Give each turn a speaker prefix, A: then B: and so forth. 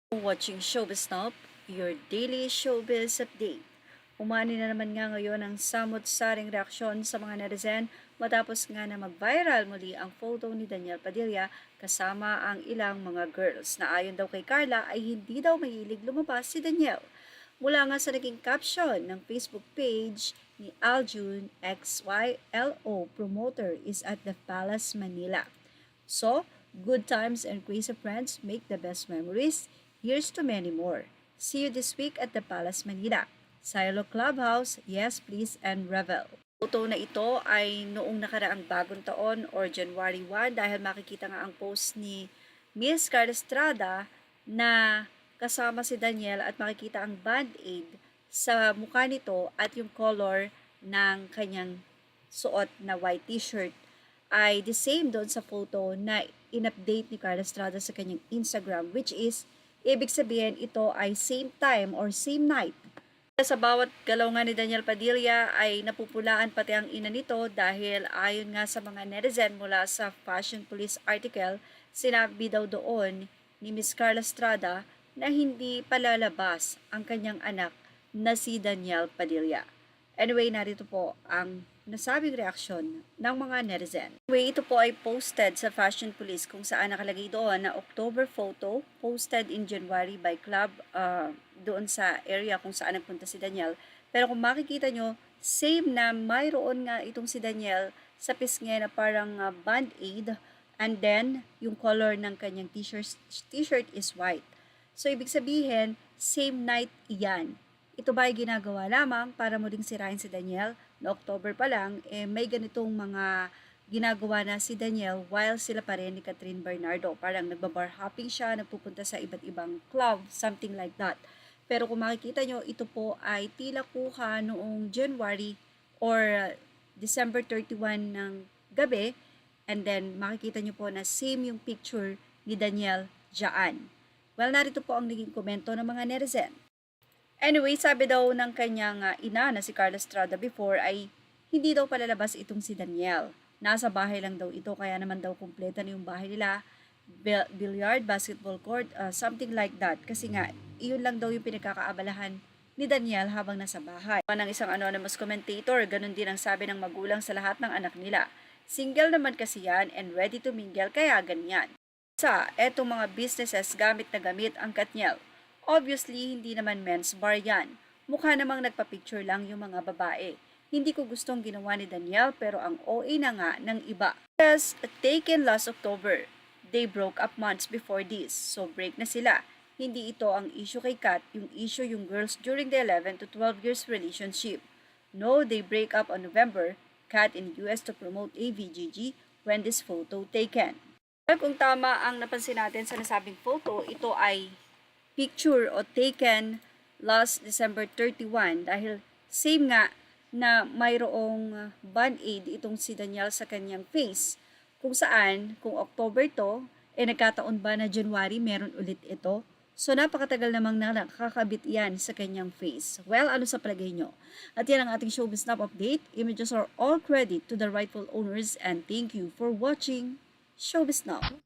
A: Watching Showbiz Now, your daily showbiz update. Umani na naman nga ngayon ang samot-saring reaksyon sa mga netizen matapos nga na mag-viral muli ang photo ni Daniel Padilla kasama ang ilang mga girls na ayon daw kay Carla ay hindi daw mahilig lumabas si Daniel. Mula nga sa naging caption ng Facebook page ni Aljun XYLO promoter is at the Palace Manila. So, good times and crazy friends make the best memories. Here's to many more. See you this week at the Palace Manila, Silo Clubhouse, Yes Please, and Revel. Photo na ito ay noong nakaraang bagong taon or January 1 dahil makikita nga ang post ni Miss Carla Estrada na kasama si Daniel at makikita ang band-aid sa mukha nito at yung color ng kanyang suot na white t-shirt ay the same doon sa photo na in-update ni Carla Estrada sa kanyang Instagram, which is ibig sabihin ito ay same time or same night. Sa bawat galaw nga ni Daniel Padilla ay napupulaan pati ang ina nito dahil ayon nga sa mga netizen mula sa Fashion Police article, sinabi daw doon ni Miss Carla Estrada na hindi palalabas ang kanyang anak na si Daniel Padilla. Anyway, narito po ang nasabing reaksyon ng mga netizen. Anyway, ito po ay posted sa Fashion Police kung saan nakalagay doon na October photo posted in January by club doon sa area kung saan nagpunta si Daniel. Pero kung makikita nyo, same na mayroon nga itong si Daniel sa pisngi na parang band-aid and then yung color ng kanyang t-shirt is white. So, ibig sabihin, same night iyan. Ito ba ay ginagawa lamang para muling sirain si Daniel? Na October pa lang, may ganitong mga ginagawa na si Daniel while sila pa rin ni Catherine Bernardo. Parang nagbabar hopping siya, nagpupunta sa iba't ibang club, something like that. Pero kung makikita nyo, ito po ay tila kuha noong January or December 31 ng gabi. And then makikita nyo po na same yung picture ni Daniel dyan. Well, narito po ang naging komento ng mga netizen. Anyway, sabi daw ng kanyang ina na si Carla Estrada before ay hindi daw palalabas itong si Daniel. Nasa bahay lang daw ito kaya naman daw kumpleto na yung bahay nila. Billiard, basketball court, something like that. Kasi nga, iyon lang daw yung pinagkakaabalahan ni Daniel habang nasa bahay. Ng isang anonymous commentator, ganun din ang sabi ng magulang sa lahat ng anak nila. Single naman kasi yan and ready to mingle kaya ganyan. Sa etong mga businesses gamit na gamit ang Katniel. Obviously, hindi naman men's bar yan. Mukha namang nagpa-picture lang yung mga babae. Hindi ko gustong ginawa ni Daniel pero ang OA na nga ng iba. Yes, taken last October. They broke up months before this, so break na sila. Hindi ito ang issue kay Kat, yung issue yung girls during the 11 to 12 years relationship. No, they break up on November. Kat in US to promote AVGG when this photo taken. Kung tama ang napansin natin sa nasabing photo, ito ay picture o taken last December 31 dahil same nga na mayroong band-aid itong si Daniel sa kanyang face. Kung saan, kung October to, nagkataon ba na January meron ulit ito? So napakatagal namang nakakabit yan sa kanyang face. Well, ano sa palagay nyo? At yan ang ating Showbiz Snap update. Images are all credit to the rightful owners and thank you for watching Showbiz Now.